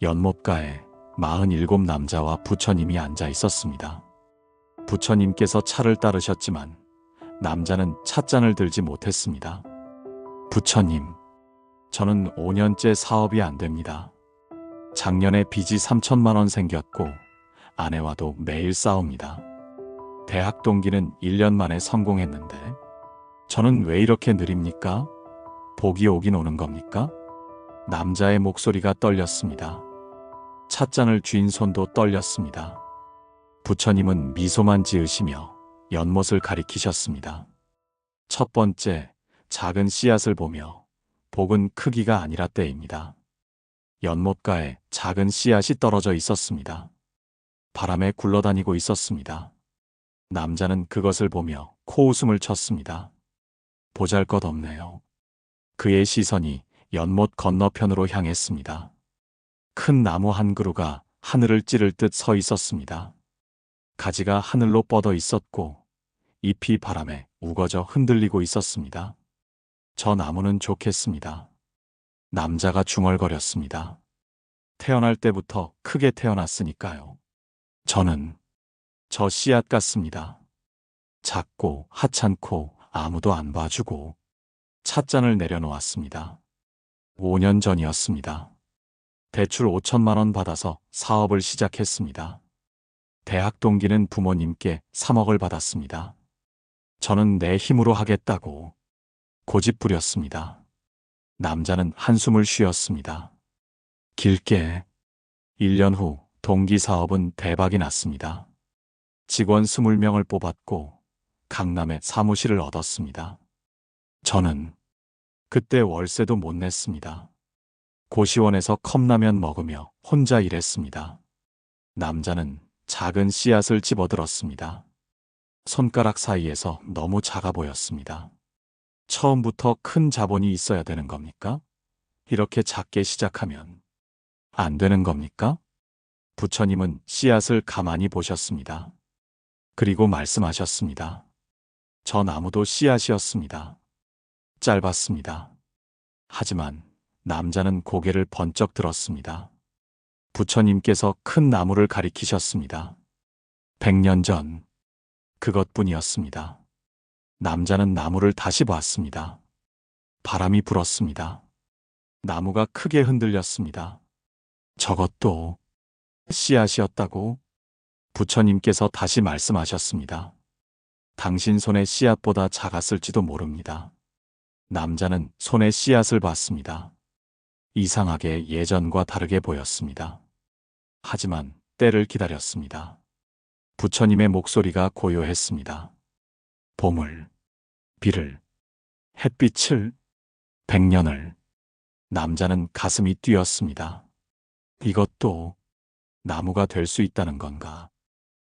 연못가에 47 남자와 부처님이 앉아 있었습니다. 부처님께서 차를 따르셨지만 남자는 찻잔을 들지 못했습니다. 부처님, 저는 5년째 사업이 안 됩니다. 작년에 빚이 3천만 원 생겼고 아내와도 매일 싸웁니다. 대학 동기는 1년 만에 성공했는데 저는 왜 이렇게 느립니까? 복이 오긴 오는 겁니까? 남자의 목소리가 떨렸습니다. 찻잔을 쥔 손도 떨렸습니다. 부처님은 미소만 지으시며 연못을 가리키셨습니다. 첫 번째, 작은 씨앗을 보며 복은 크기가 아니라 때입니다. 연못가에 작은 씨앗이 떨어져 있었습니다. 바람에 굴러다니고 있었습니다. 남자는 그것을 보며 코웃음을 쳤습니다. 보잘것없네요. 그의 시선이 연못 건너편으로 향했습니다. 큰 나무 한 그루가 하늘을 찌를 듯 서 있었습니다. 가지가 하늘로 뻗어 있었고 잎이 바람에 우거져 흔들리고 있었습니다. 저 나무는 좋겠습니다. 남자가 중얼거렸습니다. 태어날 때부터 크게 태어났으니까요. 저는 저 씨앗 같습니다. 작고 하찮고 아무도 안 봐주고 찻잔을 내려놓았습니다. 5년 전이었습니다. 대출 5천만 원 받아서 사업을 시작했습니다. 대학 동기는 부모님께 3억을 받았습니다. 저는 내 힘으로 하겠다고 고집부렸습니다. 남자는 한숨을 쉬었습니다. 길게 1년 후 동기 사업은 대박이 났습니다. 직원 20명을 뽑았고 강남에 사무실을 얻었습니다. 저는 그때 월세도 못 냈습니다. 고시원에서 컵라면 먹으며 혼자 일했습니다. 남자는 작은 씨앗을 집어들었습니다. 손가락 사이에서 너무 작아 보였습니다. 처음부터 큰 자본이 있어야 되는 겁니까? 이렇게 작게 시작하면 안 되는 겁니까? 부처님은 씨앗을 가만히 보셨습니다. 그리고 말씀하셨습니다. 저 나무도 씨앗이었습니다. 짧았습니다. 하지만 남자는 고개를 번쩍 들었습니다. 부처님께서 큰 나무를 가리키셨습니다. 100년 전 그것뿐이었습니다. 남자는 나무를 다시 봤습니다. 바람이 불었습니다. 나무가 크게 흔들렸습니다. 저것도 씨앗이었다고? 부처님께서 다시 말씀하셨습니다. 당신 손의 씨앗보다 작았을지도 모릅니다. 남자는 손에 씨앗을 봤습니다. 이상하게 예전과 다르게 보였습니다. 하지만 때를 기다렸습니다. 부처님의 목소리가 고요했습니다. 봄을, 비를, 햇빛을, 100년을. 남자는 가슴이 뛰었습니다. 이것도 나무가 될 수 있다는 건가?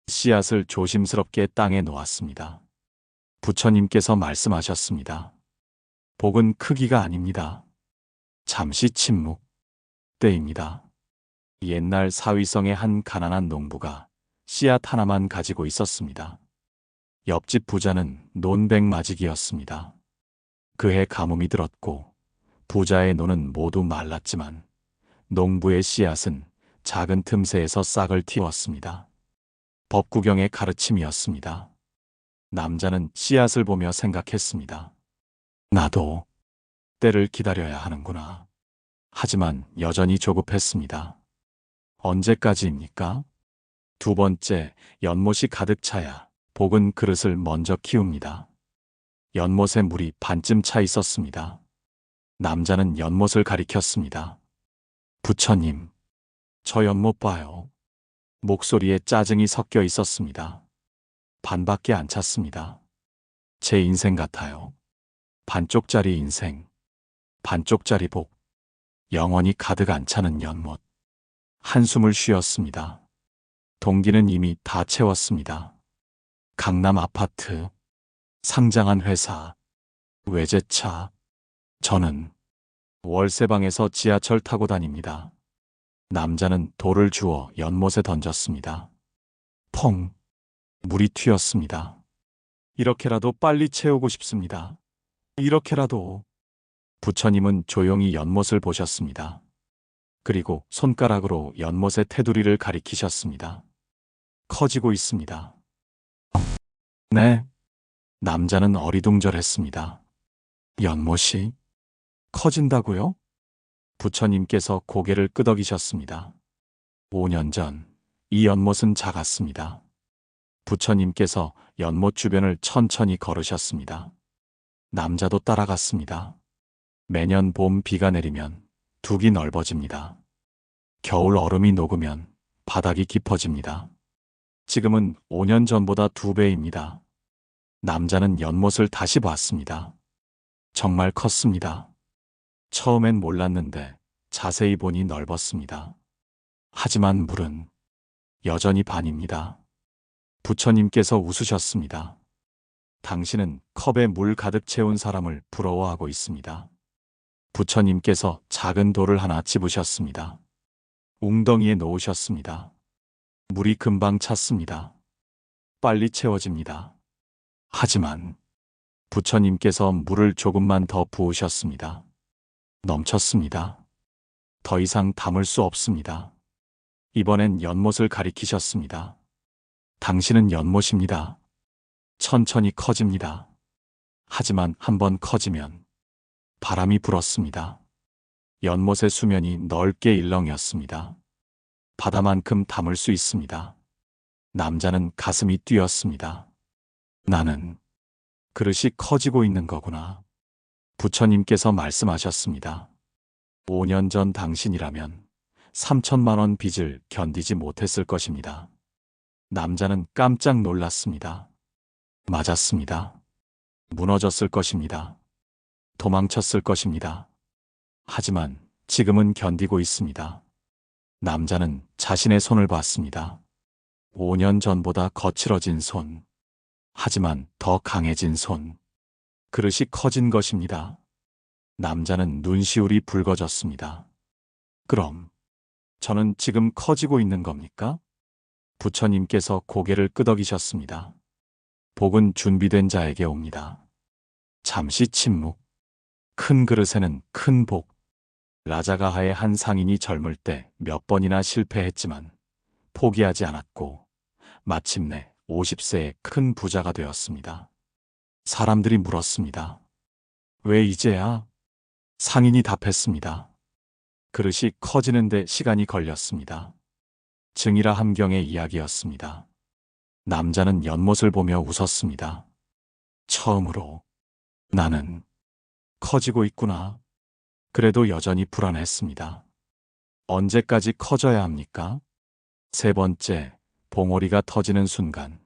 씨앗을 조심스럽게 땅에 놓았습니다. 부처님께서 말씀하셨습니다. 복은 크기가 아닙니다. 잠시 침묵 때입니다. 옛날 사위성의 한 가난한 농부가 씨앗 하나만 가지고 있었습니다. 옆집 부자는 논백마지기였습니다. 그해 가뭄이 들었고 부자의 논은 모두 말랐지만 농부의 씨앗은 작은 틈새에서 싹을 틔웠습니다. 법구경의 가르침이었습니다. 남자는 씨앗을 보며 생각했습니다. 나도 때를 기다려야 하는구나. 하지만 여전히 조급했습니다. 언제까지입니까? 두 번째, 연못이 가득 차야 복은 그릇을 먼저 키웁니다. 연못에 물이 반쯤 차 있었습니다. 남자는 연못을 가리켰습니다. 부처님, 저 연못 봐요. 목소리에 짜증이 섞여 있었습니다. 반밖에 안 찼습니다. 제 인생 같아요. 반쪽짜리 인생, 반쪽짜리 복, 영원히 가득 안 차는 연못. 한숨을 쉬었습니다. 동기는 이미 다 채웠습니다. 강남 아파트, 상장한 회사, 외제차. 저는 월세방에서 지하철 타고 다닙니다. 남자는 돌을 주워 연못에 던졌습니다. 퐁! 물이 튀었습니다. 이렇게라도 빨리 채우고 싶습니다. 이렇게라도. 부처님은 조용히 연못을 보셨습니다. 그리고 손가락으로 연못의 테두리를 가리키셨습니다. 커지고 있습니다. 네. 남자는 어리둥절했습니다. 연못이 커진다고요? 부처님께서 고개를 끄덕이셨습니다. 5년 전, 이 연못은 작았습니다. 부처님께서 연못 주변을 천천히 걸으셨습니다. 남자도 따라갔습니다. 매년 봄 비가 내리면 둑이 넓어집니다. 겨울 얼음이 녹으면 바닥이 깊어집니다. 지금은 5년 전보다 2배입니다. 남자는 연못을 다시 봤습니다. 정말 컸습니다. 처음엔 몰랐는데 자세히 보니 넓었습니다. 하지만 물은 여전히 반입니다. 부처님께서 웃으셨습니다. 당신은 컵에 물 가득 채운 사람을 부러워하고 있습니다. 부처님께서 작은 돌을 하나 집으셨습니다. 웅덩이에 놓으셨습니다. 물이 금방 찼습니다. 빨리 채워집니다. 하지만 부처님께서 물을 조금만 더 부으셨습니다. 넘쳤습니다. 더 이상 담을 수 없습니다. 이번엔 연못을 가리키셨습니다. 당신은 연못입니다. 천천히 커집니다. 하지만 한번 커지면 바람이 불었습니다. 연못의 수면이 넓게 일렁였습니다. 바다만큼 담을 수 있습니다. 남자는 가슴이 뛰었습니다. 나는 그릇이 커지고 있는 거구나. 부처님께서 말씀하셨습니다. 5년 전 당신이라면 3천만 원 빚을 견디지 못했을 것입니다. 남자는 깜짝 놀랐습니다. 맞았습니다. 무너졌을 것입니다. 도망쳤을 것입니다. 하지만 지금은 견디고 있습니다. 남자는 자신의 손을 봤습니다. 5년 전보다 거칠어진 손. 하지만 더 강해진 손. 그릇이 커진 것입니다. 남자는 눈시울이 붉어졌습니다. 그럼 저는 지금 커지고 있는 겁니까? 부처님께서 고개를 끄덕이셨습니다. 복은 준비된 자에게 옵니다. 잠시 침묵. 큰 그릇에는 큰 복. 라자가하의 한 상인이 젊을 때 몇 번이나 실패했지만 포기하지 않았고 마침내 50세에 큰 부자가 되었습니다. 사람들이 물었습니다. 왜 이제야? 상인이 답했습니다. 그릇이 커지는데 시간이 걸렸습니다. 증이라 함경의 이야기였습니다. 남자는 연못을 보며 웃었습니다. 처음으로 나는 커지고 있구나. 그래도 여전히 불안했습니다. 언제까지 커져야 합니까? 세 번째, 봉오리가 터지는 순간.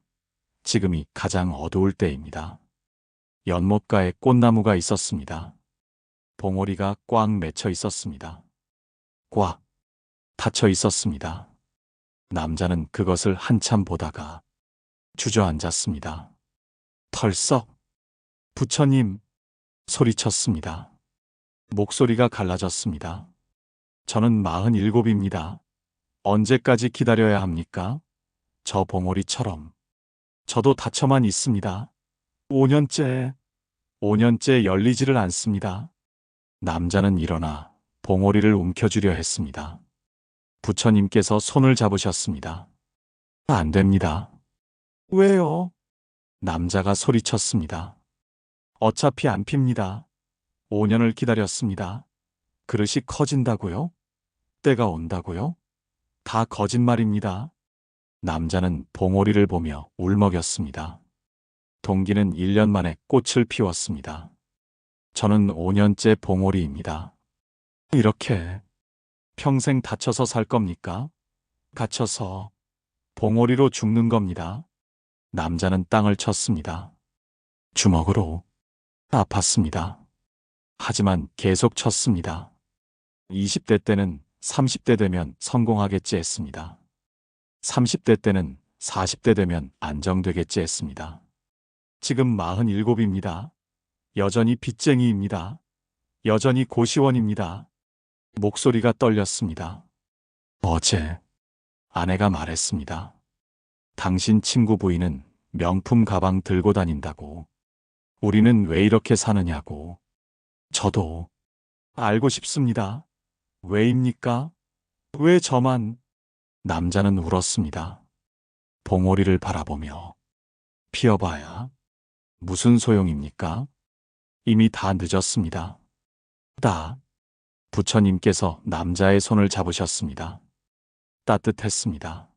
지금이 가장 어두울 때입니다. 연못가에 꽃나무가 있었습니다. 봉오리가 꽉 맺혀 있었습니다. 꽉 닫혀 있었습니다. 남자는 그것을 한참 보다가 주저앉았습니다. 털썩. 부처님! 소리쳤습니다. 목소리가 갈라졌습니다. 저는 47입니다. 언제까지 기다려야 합니까? 저 봉오리처럼. 저도 닫혀만 있습니다. 5년째 열리지를 않습니다. 남자는 일어나 봉오리를 움켜쥐려 했습니다. 부처님께서 손을 잡으셨습니다. 안 됩니다. 왜요? 남자가 소리쳤습니다. 어차피 안 핍니다. 5년을 기다렸습니다. 그릇이 커진다고요? 때가 온다고요? 다 거짓말입니다. 남자는 봉오리를 보며 울먹였습니다. 동기는 1년 만에 꽃을 피웠습니다. 저는 5년째 봉오리입니다. 이렇게 평생 다쳐서 살 겁니까? 갇혀서 봉오리로 죽는 겁니다. 남자는 땅을 쳤습니다. 주먹으로. 아팠습니다. 하지만 계속 쳤습니다. 20대 때는 30대 되면 성공하겠지 했습니다. 30대 때는 40대 되면 안정되겠지 했습니다. 지금 47입니다. 여전히 빚쟁이입니다. 여전히 고시원입니다. 목소리가 떨렸습니다. 어제 아내가 말했습니다. 당신 친구 부인은 명품 가방 들고 다닌다고. 우리는 왜 이렇게 사느냐고. 저도 알고 싶습니다. 왜입니까? 왜 저만? 남자는 울었습니다. 봉오리를 바라보며 피어봐야 무슨 소용입니까? 이미 다 늦었습니다. 부처님께서 남자의 손을 잡으셨습니다. 따뜻했습니다.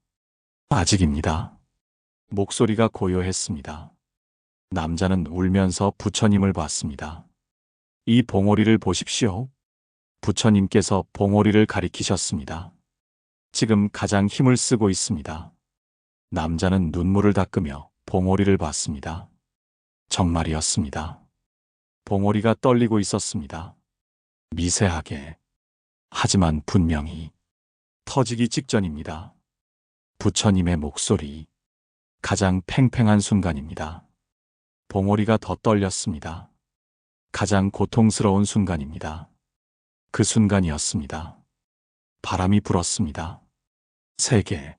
아직입니다. 목소리가 고요했습니다. 남자는 울면서 부처님을 봤습니다. 이 봉오리를 보십시오. 부처님께서 봉오리를 가리키셨습니다. 지금 가장 힘을 쓰고 있습니다. 남자는 눈물을 닦으며 봉오리를 봤습니다. 정말이었습니다. 봉오리가 떨리고 있었습니다. 미세하게. 하지만 분명히 터지기 직전입니다. 부처님의 목소리. 가장 팽팽한 순간입니다. 봉오리가 더 떨렸습니다. 가장 고통스러운 순간입니다. 그 순간이었습니다. 바람이 불었습니다. 세게.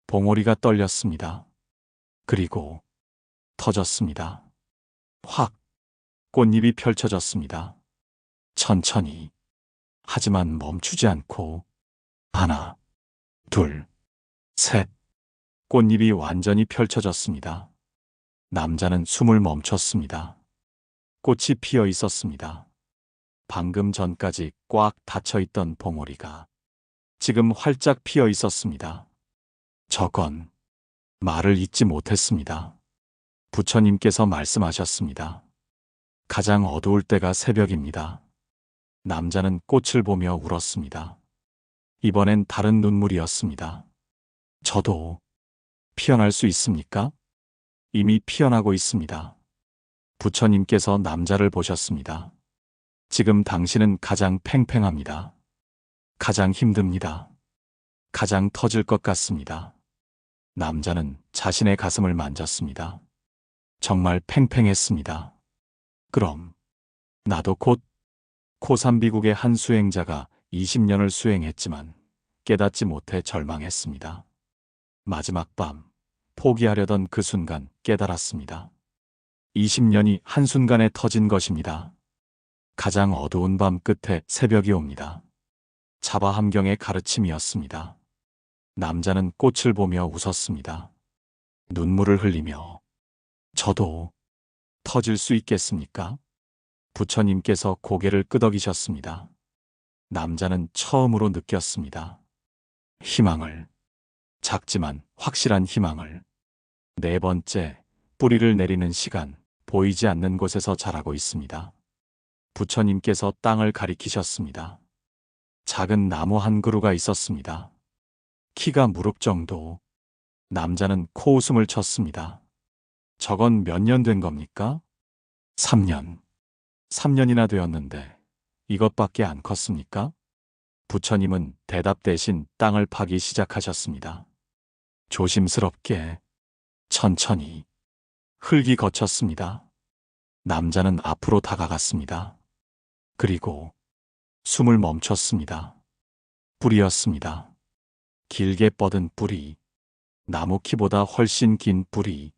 봉오리가 떨렸습니다. 그리고 터졌습니다. 확. 꽃잎이 펼쳐졌습니다. 천천히. 하지만 멈추지 않고. 하나, 둘, 셋. 꽃잎이 완전히 펼쳐졌습니다. 남자는 숨을 멈췄습니다. 꽃이 피어 있었습니다. 방금 전까지 꽉 닫혀 있던 봉오리가 지금 활짝 피어 있었습니다. 저건 말을 잇지 못했습니다. 부처님께서 말씀하셨습니다. 가장 어두울 때가 새벽입니다. 남자는 꽃을 보며 울었습니다. 이번엔 다른 눈물이었습니다. 저도 피어날 수 있습니까? 이미 피어나고 있습니다. 부처님께서 남자를 보셨습니다. 지금 당신은 가장 팽팽합니다. 가장 힘듭니다. 가장 터질 것 같습니다. 남자는 자신의 가슴을 만졌습니다. 정말 팽팽했습니다. 그럼 나도 곧 코삼비국의 한 수행자가 20년을 수행했지만 깨닫지 못해 절망했습니다. 마지막 밤 포기하려던 그 순간 깨달았습니다. 20년이 한순간에 터진 것입니다. 가장 어두운 밤 끝에 새벽이 옵니다. 자바함경의 가르침이었습니다. 남자는 꽃을 보며 웃었습니다. 눈물을 흘리며 저도 터질 수 있겠습니까? 부처님께서 고개를 끄덕이셨습니다. 남자는 처음으로 느꼈습니다. 희망을. 작지만 확실한 희망을. 네 번째, 뿌리를 내리는 시간. 보이지 않는 곳에서 자라고 있습니다. 부처님께서 땅을 가리키셨습니다. 작은 나무 한 그루가 있었습니다. 키가 무릎 정도. 남자는 코웃음을 쳤습니다. 저건 몇 년 된 겁니까? 3년. 3년이나 되었는데 이것밖에 안 컸습니까? 부처님은 대답 대신 땅을 파기 시작하셨습니다. 조심스럽게, 천천히. 흙이 거쳤습니다. 남자는 앞으로 다가갔습니다. 그리고 숨을 멈췄습니다. 뿌리였습니다. 길게 뻗은 뿌리. 나무 키보다 훨씬 긴 뿌리.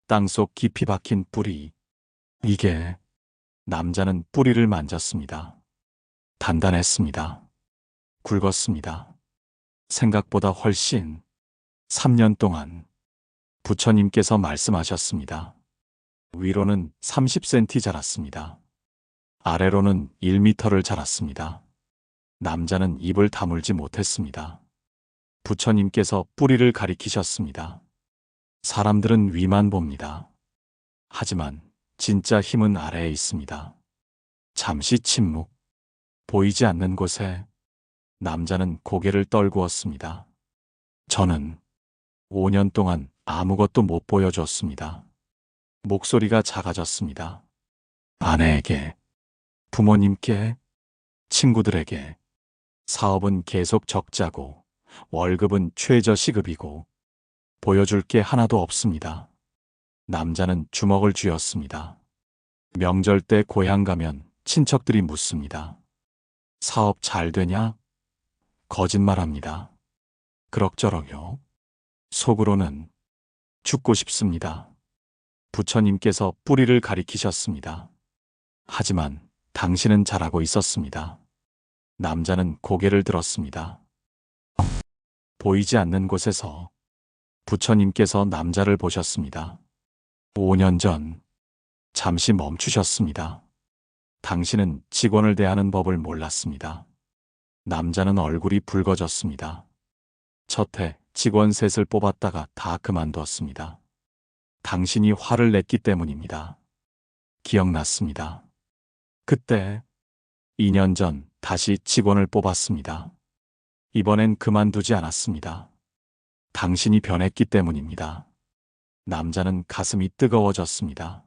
땅속 깊이 박힌 뿌리. 이게. 남자는 뿌리를 만졌습니다. 단단했습니다. 굵었습니다. 생각보다 훨씬. 3년 동안 부처님께서 말씀하셨습니다. 위로는 30cm 자랐습니다. 아래로는 1m를 자랐습니다. 남자는 입을 다물지 못했습니다. 부처님께서 뿌리를 가리키셨습니다. 사람들은 위만 봅니다. 하지만 진짜 힘은 아래에 있습니다. 잠시 침묵. 보이지 않는 곳에 남자는 고개를 떨구었습니다. 저는 5년 동안 아무것도 못 보여줬습니다. 목소리가 작아졌습니다. 아내에게, 부모님께, 친구들에게. 사업은 계속 적자고 월급은 최저 시급이고 보여줄 게 하나도 없습니다. 남자는 주먹을 쥐었습니다. 명절 때 고향 가면 친척들이 묻습니다. 사업 잘 되냐? 거짓말합니다. 그럭저럭요. 속으로는 죽고 싶습니다. 부처님께서 뿌리를 가리키셨습니다. 하지만 당신은 잘하고 있었습니다. 남자는 고개를 들었습니다. 보이지 않는 곳에서 부처님께서 남자를 보셨습니다. 5년 전 잠시 멈추셨습니다. 당신은 직원을 대하는 법을 몰랐습니다. 남자는 얼굴이 붉어졌습니다. 첫해 직원 셋을 뽑았다가 다 그만두었습니다. 당신이 화를 냈기 때문입니다. 기억났습니다. 그때 2년 전 다시 직원을 뽑았습니다. 이번엔 그만두지 않았습니다. 당신이 변했기 때문입니다. 남자는 가슴이 뜨거워졌습니다.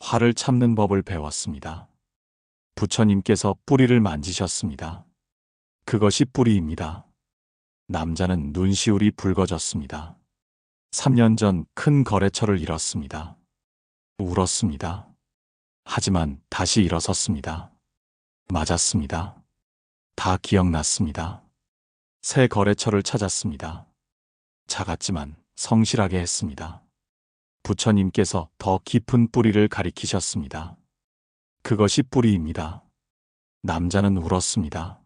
화를 참는 법을 배웠습니다. 부처님께서 뿌리를 만지셨습니다. 그것이 뿌리입니다. 남자는 눈시울이 붉어졌습니다. 3년 전 큰 거래처를 잃었습니다. 울었습니다. 하지만 다시 일어섰습니다. 맞았습니다. 다 기억났습니다. 새 거래처를 찾았습니다. 작았지만 성실하게 했습니다. 부처님께서 더 깊은 뿌리를 가리키셨습니다. 그것이 뿌리입니다. 남자는 울었습니다.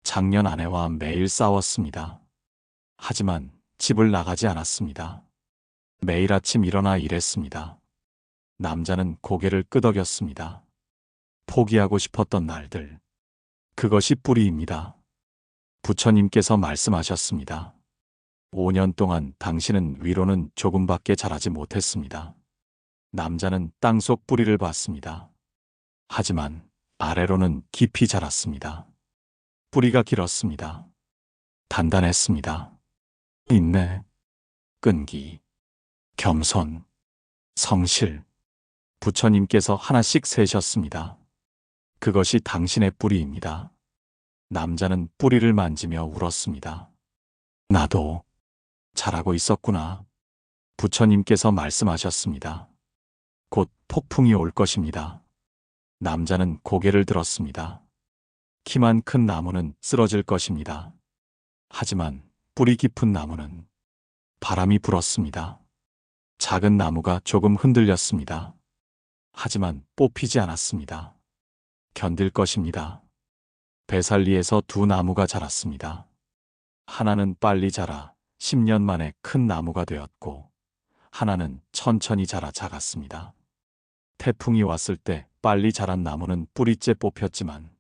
작년 아내와 매일 싸웠습니다. 하지만 집을 나가지 않았습니다. 매일 아침 일어나 일했습니다. 남자는 고개를 끄덕였습니다. 포기하고 싶었던 날들. 그것이 뿌리입니다. 부처님께서 말씀하셨습니다. 5년 동안 당신은 위로는 조금밖에 자라지 못했습니다. 남자는 땅속 뿌리를 봤습니다. 하지만 아래로는 깊이 자랐습니다. 뿌리가 길었습니다. 단단했습니다. 인내, 끈기, 겸손, 성실. 부처님께서 하나씩 세셨습니다. 그것이 당신의 뿌리입니다. 남자는 뿌리를 만지며 울었습니다. 나도 자라고 있었구나. 부처님께서 말씀하셨습니다. 곧 폭풍이 올 것입니다. 남자는 고개를 들었습니다. 키만 큰 나무는 쓰러질 것입니다. 하지만 뿌리 깊은 나무는 바람이 불었습니다. 작은 나무가 조금 흔들렸습니다. 하지만 뽑히지 않았습니다. 견딜 것입니다. 배살리에서 두 나무가 자랐습니다. 하나는 빨리 자라 10년 만에 큰 나무가 되었고, 하나는 천천히 자라 작았습니다. 태풍이 왔을 때 빨리 자란 나무는 뿌리째 뽑혔지만,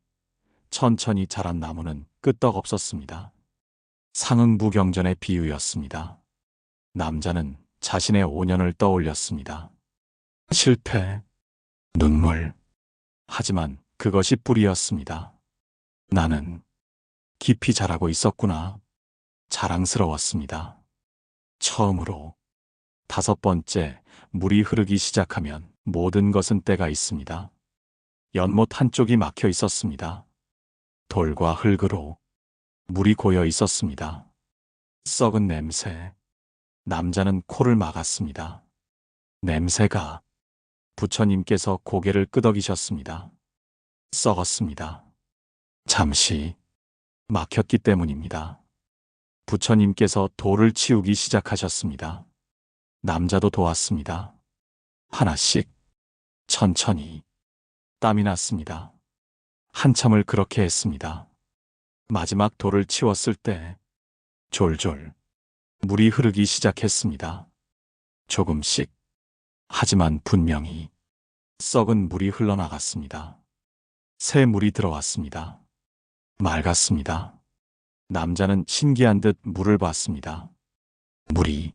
천천히 자란 나무는 끄떡없었습니다. 상응부경전의 비유였습니다. 남자는 자신의 5년을 떠올렸습니다. 실패, 눈물. 하지만 그것이 뿌리였습니다. 나는 깊이 자라고 있었구나. 자랑스러웠습니다. 처음으로 5번째, 물이 흐르기 시작하면 모든 것은 때가 있습니다. 연못 한쪽이 막혀 있었습니다. 돌과 흙으로 물이 고여 있었습니다. 썩은 냄새. 남자는 코를 막았습니다. 냄새가. 부처님께서 고개를 끄덕이셨습니다. 썩었습니다. 잠시 막혔기 때문입니다. 부처님께서 돌을 치우기 시작하셨습니다. 남자도 도왔습니다. 하나씩, 천천히. 땀이 났습니다. 한참을 그렇게 했습니다. 마지막 돌을 치웠을 때 졸졸 물이 흐르기 시작했습니다. 조금씩. 하지만 분명히 썩은 물이 흘러나갔습니다. 새 물이 들어왔습니다. 맑았습니다. 남자는 신기한 듯 물을 봤습니다. 물이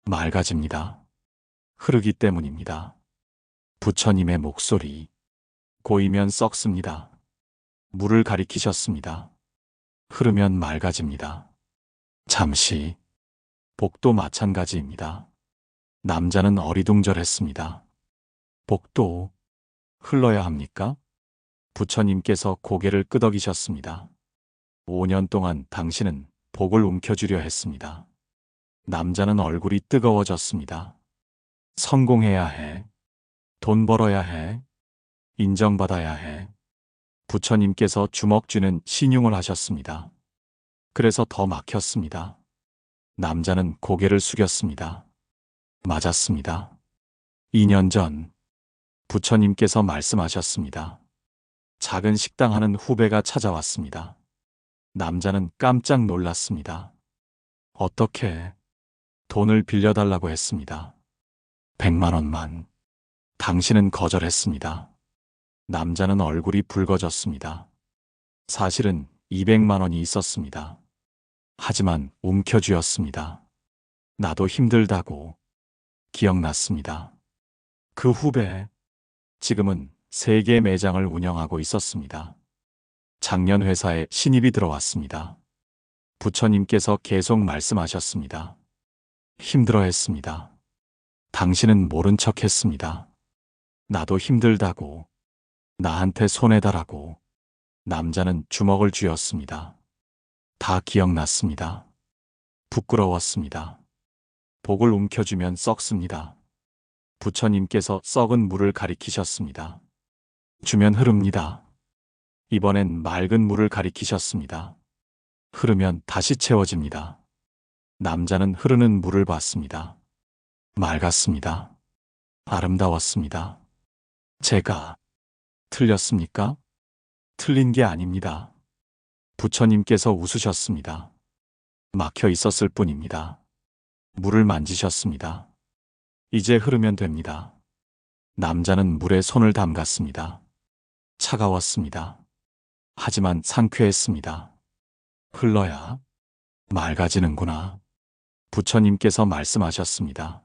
맑아집니다. 흐르기 때문입니다. 부처님의 목소리. 고이면 썩습니다. 물을 가리키셨습니다. 흐르면 맑아집니다. 잠시. 복도 마찬가지입니다. 남자는 어리둥절했습니다. 복도 흘러야 합니까? 부처님께서 고개를 끄덕이셨습니다. 5년 동안 당신은 복을 움켜쥐려 했습니다. 남자는 얼굴이 뜨거워졌습니다. 성공해야 해. 돈 벌어야 해. 인정받아야 해. 부처님께서 주먹 쥐는 신용을 하셨습니다. 그래서 더 막혔습니다. 남자는 고개를 숙였습니다. 맞았습니다. 2년 전 부처님께서 말씀하셨습니다. 작은 식당 하는 후배가 찾아왔습니다. 남자는 깜짝 놀랐습니다. 어떻게 돈을 빌려달라고 했습니다. 100만 원만. 당신은 거절했습니다. 남자는 얼굴이 붉어졌습니다. 사실은 200만 원이 있었습니다. 하지만 움켜쥐었습니다. 나도 힘들다고. 기억났습니다. 그 후배, 지금은 3개 매장을 운영하고 있었습니다. 작년 회사에 신입이 들어왔습니다. 부처님께서 계속 말씀하셨습니다. 힘들어했습니다. 당신은 모른 척 했습니다. 나도 힘들다고. 나한테 손해다라고. 남자는 주먹을 쥐었습니다. 다 기억났습니다. 부끄러웠습니다. 복을 움켜쥐면 썩습니다. 부처님께서 썩은 물을 가리키셨습니다. 주면 흐릅니다. 이번엔 맑은 물을 가리키셨습니다. 흐르면 다시 채워집니다. 남자는 흐르는 물을 봤습니다. 맑았습니다. 아름다웠습니다. 제가 틀렸습니까? 틀린 게 아닙니다. 부처님께서 웃으셨습니다. 막혀 있었을 뿐입니다. 물을 만지셨습니다. 이제 흐르면 됩니다. 남자는 물에 손을 담갔습니다. 차가웠습니다. 하지만 상쾌했습니다. 흘러야 맑아지는구나. 부처님께서 말씀하셨습니다.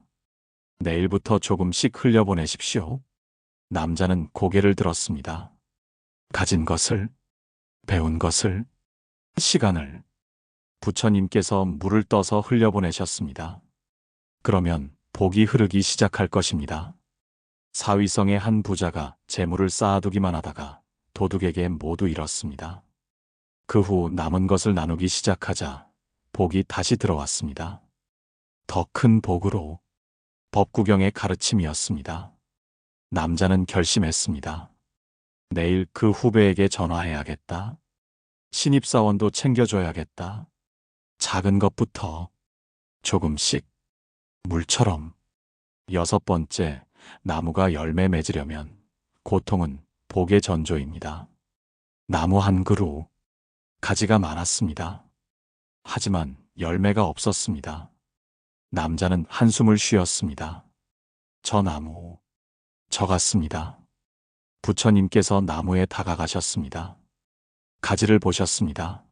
내일부터 조금씩 흘려보내십시오. 남자는 고개를 들었습니다. 가진 것을, 배운 것을, 시간을. 부처님께서 물을 떠서 흘려보내셨습니다. 그러면 복이 흐르기 시작할 것입니다. 사위성의 한 부자가 재물을 쌓아두기만 하다가 도둑에게 모두 잃었습니다. 그 후 남은 것을 나누기 시작하자 복이 다시 들어왔습니다. 더 큰 복으로. 법구경의 가르침이었습니다. 남자는 결심했습니다. 내일 그 후배에게 전화해야겠다. 신입사원도 챙겨줘야겠다. 작은 것부터 조금씩 물처럼. 6번째, 나무가 열매 맺으려면 고통은 복의 전조입니다. 나무 한 그루, 가지가 많았습니다. 하지만 열매가 없었습니다. 남자는 한숨을 쉬었습니다. 저 나무, 저 같습니다. 부처님께서 나무에 다가가셨습니다. 가지를 보셨습니다.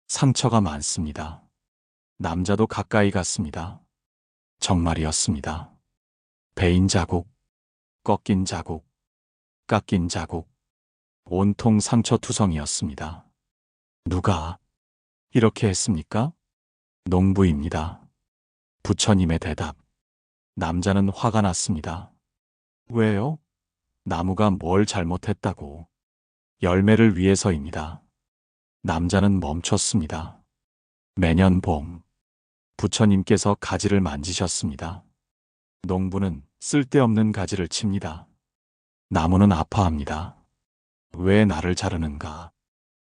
상처가 많습니다. 남자도 가까이 갔습니다. 정말이었습니다. 베인 자국, 꺾인 자국, 깎인 자국, 온통 상처투성이었습니다. 누가 이렇게 했습니까? 농부입니다. 부처님의 대답. 남자는 화가 났습니다. 왜요? 나무가 뭘 잘못했다고. 열매를 위해서입니다. 남자는 멈췄습니다. 매년 봄, 부처님께서 가지를 만지셨습니다. 농부는 쓸데없는 가지를 칩니다. 나무는 아파합니다. 왜 나를 자르는가?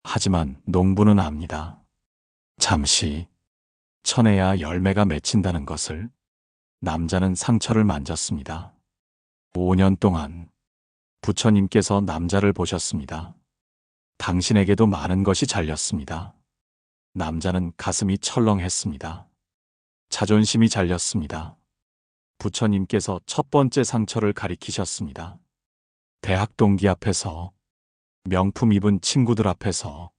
하지만 농부는 압니다. 잠시 쳐내야 열매가 맺힌다는 것을. 남자는 상처를 만졌습니다. 5년 동안 부처님께서 남자를 보셨습니다. 당신에게도 많은 것이 잘렸습니다. 남자는 가슴이 철렁했습니다. 자존심이 잘렸습니다. 부처님께서 첫 번째 상처를 가리키셨습니다. 대학 동기 앞에서, 명품 입은 친구들 앞에서,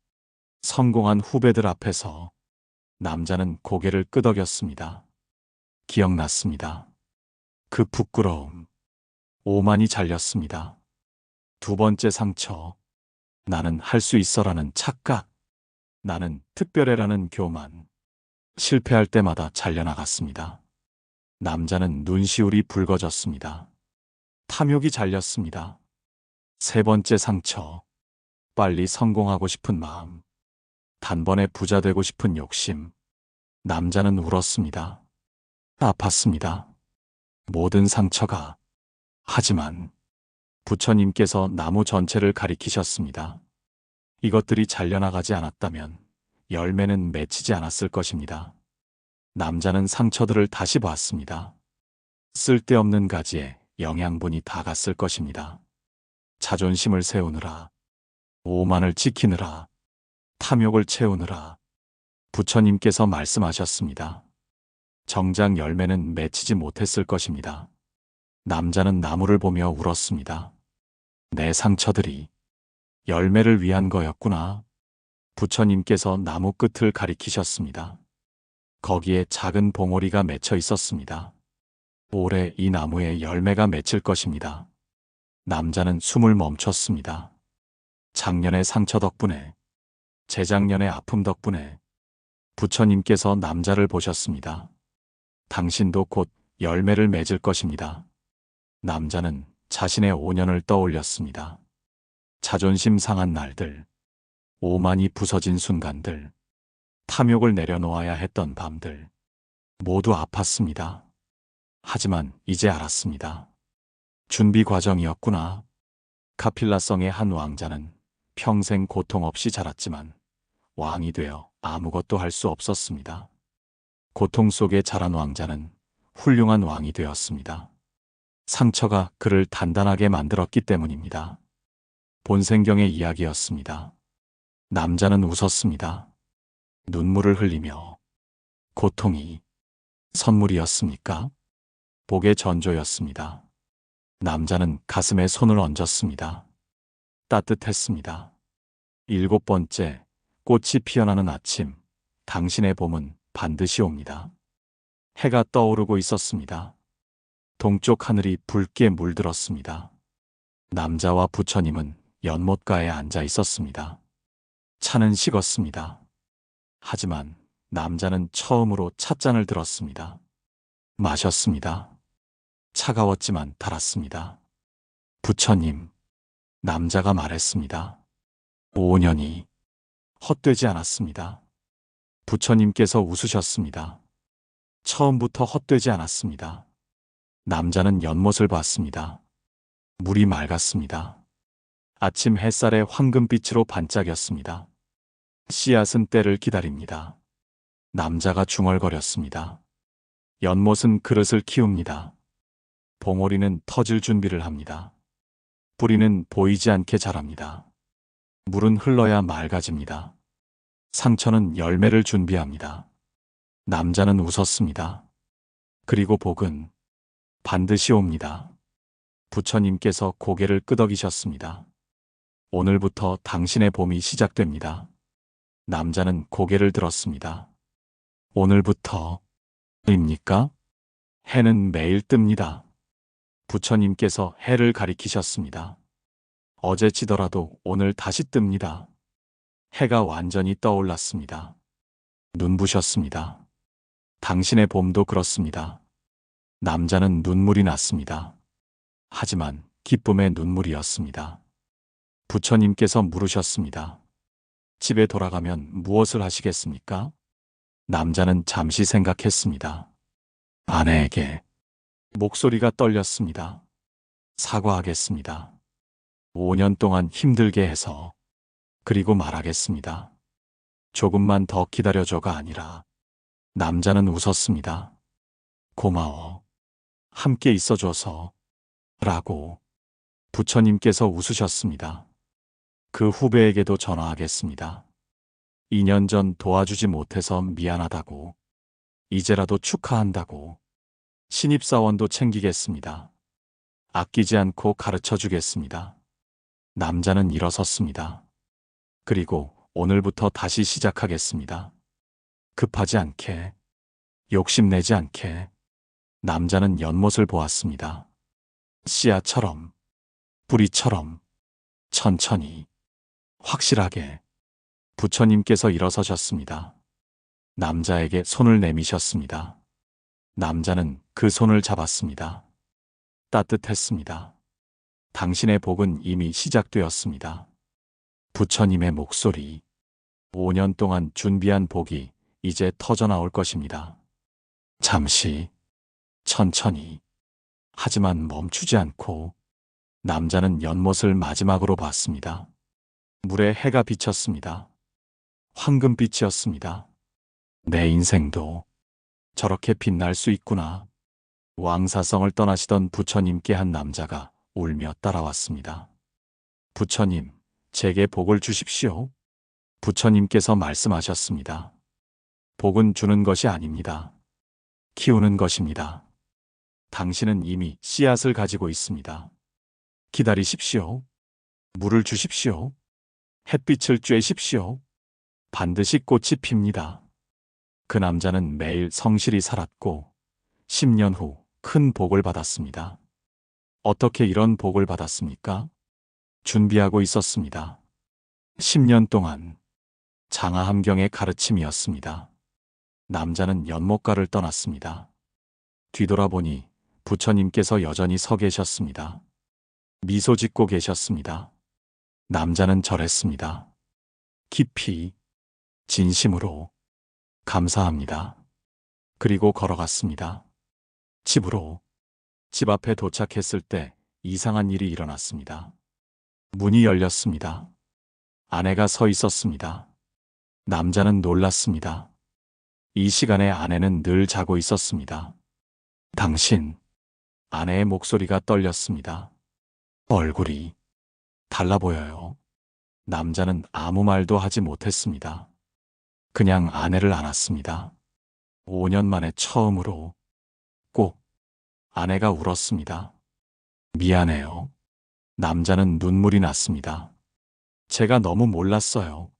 성공한 후배들 앞에서. 남자는 고개를 끄덕였습니다. 기억났습니다. 그 부끄러움, 오만이 잘렸습니다. 2번째 상처, 나는 할 수 있어라는 착각, 나는 특별해라는 교만. 실패할 때마다 잘려나갔습니다. 남자는 눈시울이 붉어졌습니다. 탐욕이 잘렸습니다. 3번째 상처, 빨리 성공하고 싶은 마음, 단번에 부자 되고 싶은 욕심. 남자는 울었습니다. 아팠습니다. 모든 상처가. 하지만 부처님께서 나무 전체를 가리키셨습니다. 이것들이 잘려나가지 않았다면 열매는 맺히지 않았을 것입니다. 남자는 상처들을 다시 봤습니다. 쓸데없는 가지에 영양분이 다 갔을 것입니다. 자존심을 세우느라, 오만을 지키느라, 탐욕을 채우느라. 부처님께서 말씀하셨습니다. 정작 열매는 맺히지 못했을 것입니다. 남자는 나무를 보며 울었습니다. 내 상처들이 열매를 위한 거였구나. 부처님께서 나무 끝을 가리키셨습니다. 거기에 작은 봉오리가 맺혀 있었습니다. 올해 이 나무에 열매가 맺힐 것입니다. 남자는 숨을 멈췄습니다. 작년의 상처 덕분에, 재작년의 아픔 덕분에 부처님께서 남자를 보셨습니다. 당신도 곧 열매를 맺을 것입니다. 남자는 자신의 5년을 떠올렸습니다. 자존심 상한 날들, 오만이 부서진 순간들, 탐욕을 내려놓아야 했던 밤들, 모두 아팠습니다. 하지만 이제 알았습니다. 준비 과정이었구나. 카필라성의 한 왕자는 평생 고통 없이 자랐지만 왕이 되어 아무것도 할 수 없었습니다. 고통 속에 자란 왕자는 훌륭한 왕이 되었습니다. 상처가 그를 단단하게 만들었기 때문입니다. 본생경의 이야기였습니다. 남자는 웃었습니다. 눈물을 흘리며 고통이 선물이었습니까? 복의 전조였습니다. 남자는 가슴에 손을 얹었습니다. 따뜻했습니다. 7번째, 꽃이 피어나는 아침, 당신의 봄은 반드시 옵니다. 해가 떠오르고 있었습니다. 동쪽 하늘이 붉게 물들었습니다. 남자와 부처님은 연못가에 앉아 있었습니다. 차는 식었습니다. 하지만 남자는 처음으로 찻잔을 들었습니다. 마셨습니다. 차가웠지만 달았습니다. 부처님, 남자가 말했습니다. 5년이 헛되지 않았습니다. 부처님께서 웃으셨습니다. 처음부터 헛되지 않았습니다. 남자는 연못을 봤습니다. 물이 맑았습니다. 아침 햇살의 황금빛으로 반짝였습니다. 씨앗은 때를 기다립니다. 남자가 중얼거렸습니다. 연못은 그릇을 키웁니다. 봉오리는 터질 준비를 합니다. 뿌리는 보이지 않게 자랍니다. 물은 흘러야 맑아집니다. 상처는 열매를 준비합니다. 남자는 웃었습니다. 그리고 복은 반드시 옵니다. 부처님께서 고개를 끄덕이셨습니다. 오늘부터 당신의 봄이 시작됩니다. 남자는 고개를 들었습니다. 오늘부터입니까? 해는 매일 뜹니다. 부처님께서 해를 가리키셨습니다. 어제 지더라도 오늘 다시 뜹니다. 해가 완전히 떠올랐습니다. 눈부셨습니다. 당신의 봄도 그렇습니다. 남자는 눈물이 났습니다. 하지만 기쁨의 눈물이었습니다. 부처님께서 물으셨습니다. 집에 돌아가면 무엇을 하시겠습니까? 남자는 잠시 생각했습니다. 아내에게 목소리가 떨렸습니다. 사과하겠습니다. 5년 동안 힘들게 해서 그리고 말하겠습니다. 조금만 더 기다려줘가 아니라 남자는 웃었습니다. 고마워. 함께 있어줘서 라고 부처님께서 웃으셨습니다. 그 후배에게도 전화하겠습니다. 2년 전 도와주지 못해서 미안하다고, 이제라도 축하한다고, 신입사원도 챙기겠습니다. 아끼지 않고 가르쳐 주겠습니다. 남자는 일어섰습니다. 그리고 오늘부터 다시 시작하겠습니다. 급하지 않게, 욕심내지 않게. 남자는 연못을 보았습니다. 씨앗처럼, 뿌리처럼, 천천히, 확실하게. 부처님께서 일어서셨습니다. 남자에게 손을 내미셨습니다. 남자는 그 손을 잡았습니다. 따뜻했습니다. 당신의 복은 이미 시작되었습니다. 부처님의 목소리. 5년 동안 준비한 복이 이제 터져나올 것입니다. 잠시, 천천히, 하지만 멈추지 않고 남자는 연못을 마지막으로 봤습니다. 물에 해가 비쳤습니다. 황금빛이었습니다. 내 인생도 저렇게 빛날 수 있구나. 왕사성을 떠나시던 부처님께 한 남자가 울며 따라왔습니다. 부처님, 제게 복을 주십시오. 부처님께서 말씀하셨습니다. 복은 주는 것이 아닙니다. 키우는 것입니다. 당신은 이미 씨앗을 가지고 있습니다. 기다리십시오. 물을 주십시오. 햇빛을 쬐십시오. 반드시 꽃이 핍니다. 그 남자는 매일 성실히 살았고 10년 후 큰 복을 받았습니다. 어떻게 이런 복을 받았습니까? 준비하고 있었습니다. 10년 동안 장하함경의 가르침이었습니다. 남자는 연못가를 떠났습니다. 뒤돌아보니 부처님께서 여전히 서 계셨습니다. 미소 짓고 계셨습니다. 남자는 절했습니다. 깊이, 진심으로, 감사합니다. 그리고 걸어갔습니다. 집으로. 집 앞에 도착했을 때 이상한 일이 일어났습니다. 문이 열렸습니다. 아내가 서 있었습니다. 남자는 놀랐습니다. 이 시간에 아내는 늘 자고 있었습니다. 당신, 아내의 목소리가 떨렸습니다. 얼굴이 달라 보여요. 남자는 아무 말도 하지 못했습니다. 그냥 아내를 안았습니다. 5년 만에 처음으로 꼭 아내가 울었습니다. 미안해요. 남자는 눈물이 났습니다. 제가 너무 몰랐어요.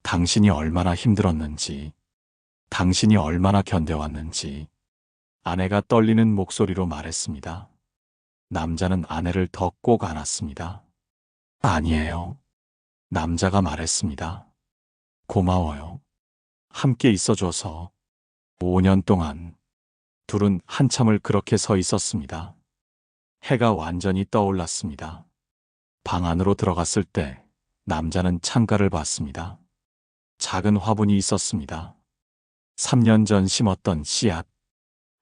당신이 얼마나 힘들었는지, 당신이 얼마나 견뎌왔는지. 아내가 떨리는 목소리로 말했습니다. 남자는 아내를 더 꼭 안았습니다. 아니에요. 남자가 말했습니다. 고마워요. 함께 있어줘서. 5년 동안 둘은 한참을 그렇게 서 있었습니다. 해가 완전히 떠올랐습니다. 방 안으로 들어갔을 때 남자는 창가를 봤습니다. 작은 화분이 있었습니다. 3년 전 심었던 씨앗.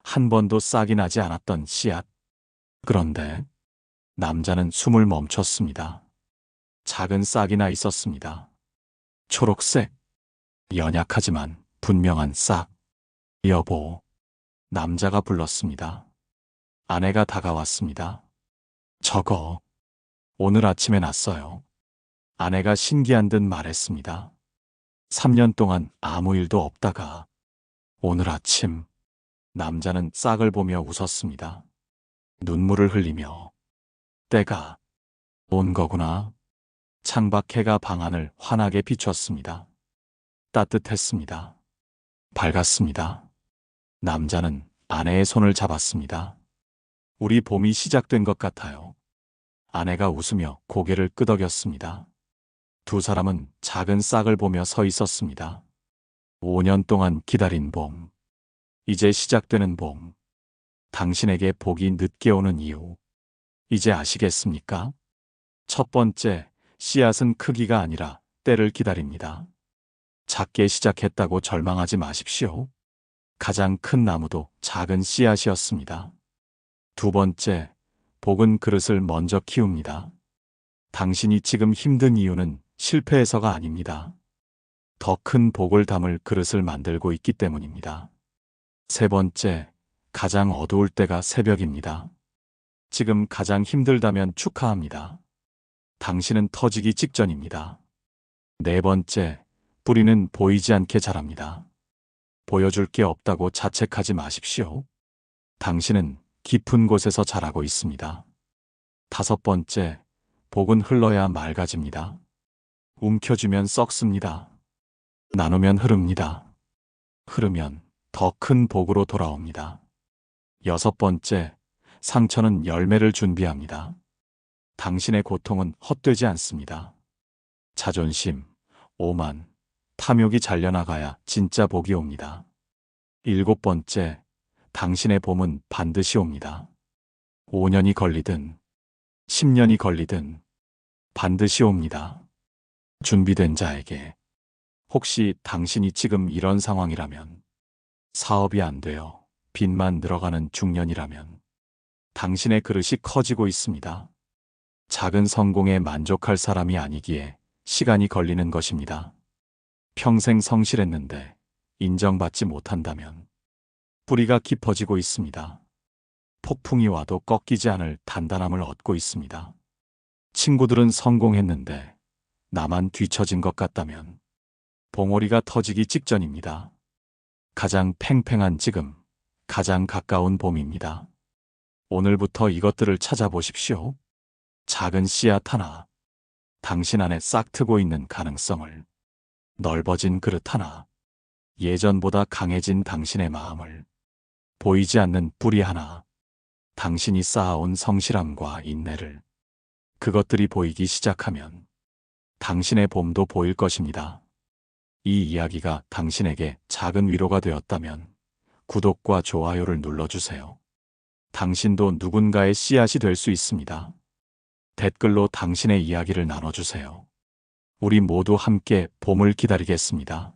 한 번도 싹이 나지 않았던 씨앗. 그런데 남자는 숨을 멈췄습니다. 작은 싹이 나 있었습니다. 초록색, 연약하지만 분명한 싹. 여보, 남자가 불렀습니다. 아내가 다가왔습니다. 저거, 오늘 아침에 났어요. 아내가 신기한 듯 말했습니다. 3년 동안 아무 일도 없다가 오늘 아침. 남자는 싹을 보며 웃었습니다. 눈물을 흘리며 때가 온 거구나. 창밖해가 방 안을 환하게 비췄습니다. 따뜻했습니다. 밝았습니다. 남자는 아내의 손을 잡았습니다. 우리 봄이 시작된 것 같아요. 아내가 웃으며 고개를 끄덕였습니다. 두 사람은 작은 싹을 보며 서 있었습니다. 5년 동안 기다린 봄. 이제 시작되는 봄. 당신에게 복이 늦게 오는 이유. 이제 아시겠습니까? 첫 번째, 씨앗은 크기가 아니라 때를 기다립니다. 작게 시작했다고 절망하지 마십시오. 가장 큰 나무도 작은 씨앗이었습니다. 두 번째, 복은 그릇을 먼저 키웁니다. 당신이 지금 힘든 이유는 실패해서가 아닙니다. 더 큰 복을 담을 그릇을 만들고 있기 때문입니다. 세 번째, 가장 어두울 때가 새벽입니다. 지금 가장 힘들다면 축하합니다. 당신은 터지기 직전입니다. 네 번째, 뿌리는 보이지 않게 자랍니다. 보여줄 게 없다고 자책하지 마십시오. 당신은 깊은 곳에서 자라고 있습니다. 다섯 번째, 복은 흘러야 맑아집니다. 움켜쥐면 썩습니다. 나누면 흐릅니다. 흐르면 더 큰 복으로 돌아옵니다. 여섯 번째, 상처는 열매를 준비합니다. 당신의 고통은 헛되지 않습니다. 자존심, 오만, 탐욕이 잘려나가야 진짜 복이 옵니다. 일곱 번째, 당신의 봄은 반드시 옵니다. 5년이 걸리든 10년이 걸리든 반드시 옵니다. 준비된 자에게. 혹시 당신이 지금 이런 상황이라면, 사업이 안 되어 빚만 늘어가는 중년이라면 당신의 그릇이 커지고 있습니다. 작은 성공에 만족할 사람이 아니기에 시간이 걸리는 것입니다. 평생 성실했는데 인정받지 못한다면 뿌리가 깊어지고 있습니다. 폭풍이 와도 꺾이지 않을 단단함을 얻고 있습니다. 친구들은 성공했는데 나만 뒤처진 것 같다면 봉오리가 터지기 직전입니다. 가장 팽팽한 지금, 가장 가까운 봄입니다. 오늘부터 이것들을 찾아보십시오. 작은 씨앗 하나, 당신 안에 싹트고 있는 가능성을, 넓어진 그릇 하나, 예전보다 강해진 당신의 마음을, 보이지 않는 뿌리 하나, 당신이 쌓아온 성실함과 인내를. 그것들이 보이기 시작하면 당신의 봄도 보일 것입니다. 이 이야기가 당신에게 작은 위로가 되었다면 구독과 좋아요를 눌러주세요. 당신도 누군가의 씨앗이 될 수 있습니다. 댓글로 당신의 이야기를 나눠주세요. 우리 모두 함께 봄을 기다리겠습니다.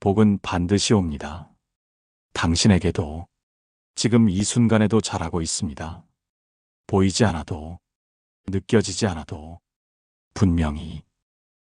복은 반드시 옵니다. 당신에게도, 지금 이 순간에도 자라고 있습니다. 보이지 않아도, 느껴지지 않아도 분명히